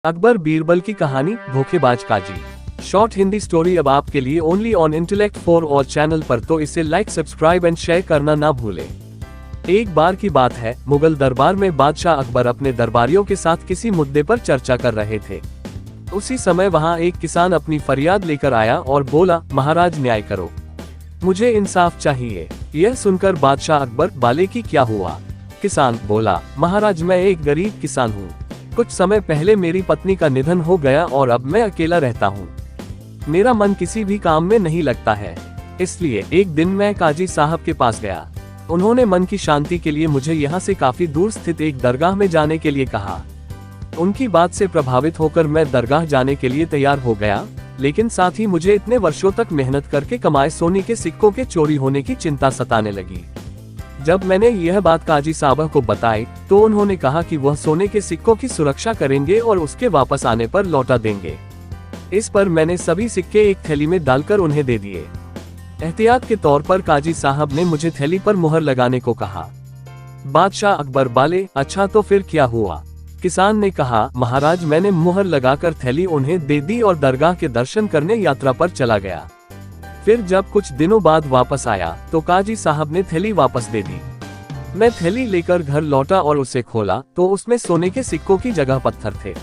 अकबर बीरबल की कहानी धोखेबाज काजी। शॉर्ट हिंदी स्टोरी अब आपके लिए only on intellect for all channel पर, तो इसे लाइक, सब्सक्राइब एंड शेयर करना ना भूलें। एक बार की बात है, मुगल दरबार में बादशाह अकबर अपने दरबारियों के साथ किसी मुद्दे पर चर्चा कर रहे थे। उसी समय वहां एक किसान अपनी फरियाद लेकर आया और बोला, महाराज न्याय करो, मुझे इंसाफ चाहिए। यह सुनकर बादशाह अकबर बाले की क्या हुआ? किसान बोला, महाराज मैं एक गरीब किसान हूँ। कुछ समय पहले मेरी पत्नी का निधन हो गया और अब मैं अकेला रहता हूँ। मेरा मन किसी भी काम में नहीं लगता है, इसलिए एक दिन मैं काजी साहब के पास गया। उन्होंने मन की शांति के लिए मुझे यहाँ से काफी दूर स्थित एक दरगाह में जाने के लिए कहा। उनकी बात से प्रभावित होकर मैं दरगाह जाने के लिए तैयार हो गया, लेकिन साथ ही मुझे इतने वर्षों तक मेहनत करके कमाए सोने के सिक्कों के चोरी होने की चिंता सताने लगी। जब मैंने यह बात काजी साहब को बताई तो उन्होंने कहा कि वह सोने के सिक्कों की सुरक्षा करेंगे और उसके वापस आने पर लौटा देंगे। इस पर मैंने सभी सिक्के एक थैली में डालकर उन्हें दे दिए। एहतियात के तौर पर काजी साहब ने मुझे थैली पर मुहर लगाने को कहा। बादशाह अकबर बाले, अच्छा तो फिर क्या हुआ? किसान ने कहा, महाराज मैंने मुहर लगाकर थैली उन्हें दे दी और दरगाह के दर्शन करने यात्रा पर चला गया। फिर जब कुछ दिनों बाद वापस आया तो काजी साहब ने थैली वापस दे दी। मैं थैली लेकर घर लौटा और उसे खोला तो उसमें सोने के सिक्कों की जगह पत्थर थे।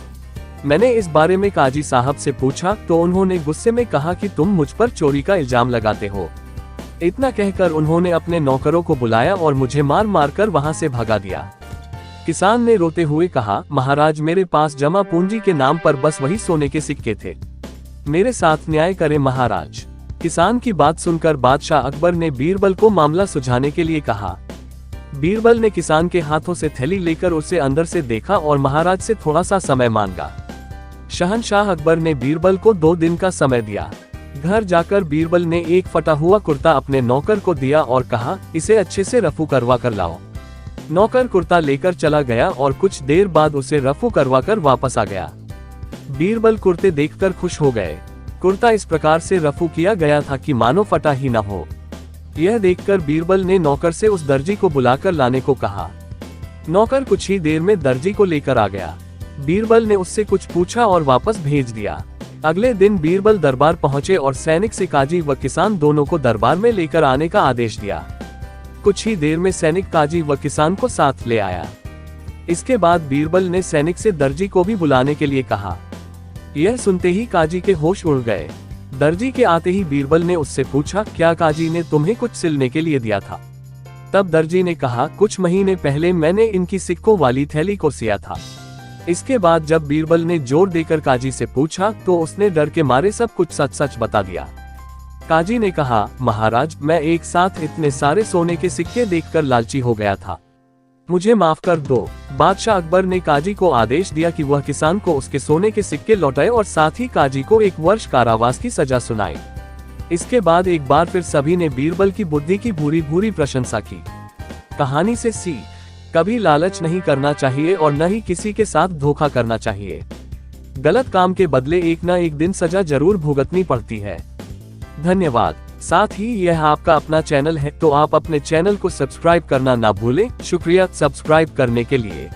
मैंने इस बारे में काजी साहब से पूछा तो उन्होंने गुस्से में कहा कि तुम मुझ पर चोरी का इल्जाम लगाते हो। इतना कहकर उन्होंने अपने नौकरों को बुलाया और मुझे मार मार कर वहां से भगा दिया। किसान ने रोते हुए कहा, महाराज मेरे पास जमा पूंजी के नाम पर बस वही सोने के सिक्के थे, मेरे साथ न्याय करें महाराज। किसान की बात सुनकर बादशाह अकबर ने बीरबल को मामला सुलझाने के लिए कहा। बीरबल ने किसान के हाथों से थैली लेकर उसे अंदर से देखा और महाराज से थोड़ा सा समय मांगा। शहंशाह अकबर ने बीरबल को 2 दिन का समय दिया। घर जाकर बीरबल ने एक फटा हुआ कुर्ता अपने नौकर को दिया और कहा, इसे अच्छे से रफू करवा कर लाओ। नौकर कुर्ता लेकर चला गया और कुछ देर बाद उसे रफू करवा कर वापस आ गया। बीरबल कुर्ते देखकर खुश हो गए। कुर्ता इस प्रकार से रफू किया गया था कि मानो फटा ही न हो। यह देखकर बीरबल ने नौकर से उस दर्जी को बुलाकर लाने को कहा। नौकर कुछ ही देर में दर्जी को लेकर आ गया। बीरबल ने उससे कुछ पूछा और वापस भेज दिया। अगले दिन बीरबल दरबार पहुंचे और सैनिक से काजी व किसान दोनों को दरबार में लेकर आने का आदेश दिया। कुछ ही देर में सैनिक काजी व किसान को साथ ले आया। इसके बाद बीरबल ने सैनिक से दर्जी को भी बुलाने के लिए कहा। यह सुनते ही काजी के होश उड़ गए। दर्जी के आते ही बीरबल ने उससे पूछा, क्या काजी ने तुम्हें कुछ सिलने के लिए दिया था? तब दर्जी ने कहा, कुछ महीने पहले मैंने इनकी सिक्कों वाली थैली को सिया था। इसके बाद जब बीरबल ने जोर देकर काजी से पूछा तो उसने डर के मारे सब कुछ सच सच बता दिया। काजी ने कहा, महाराज मैं एक साथ इतने सारे सोने के सिक्के देखकर लालची हो गया था, मुझे माफ कर दो। बादशाह अकबर ने काजी को आदेश दिया कि वह किसान को उसके सोने के सिक्के लौटाए और साथ ही काजी को 1 वर्ष कारावास की सजा सुनाए। इसके बाद एक बार फिर सभी ने बीरबल की बुद्धि की भूरी भूरी प्रशंसा की। कहानी से सीख, कभी लालच नहीं करना चाहिए और न ही किसी के साथ धोखा करना चाहिए। गलत काम के बदले एक न एक दिन सजा जरूर भुगतनी पड़ती है। धन्यवाद। साथ ही यह आपका अपना चैनल है तो आप अपने चैनल को सब्सक्राइब करना ना भूलें। शुक्रिया सब्सक्राइब करने के लिए।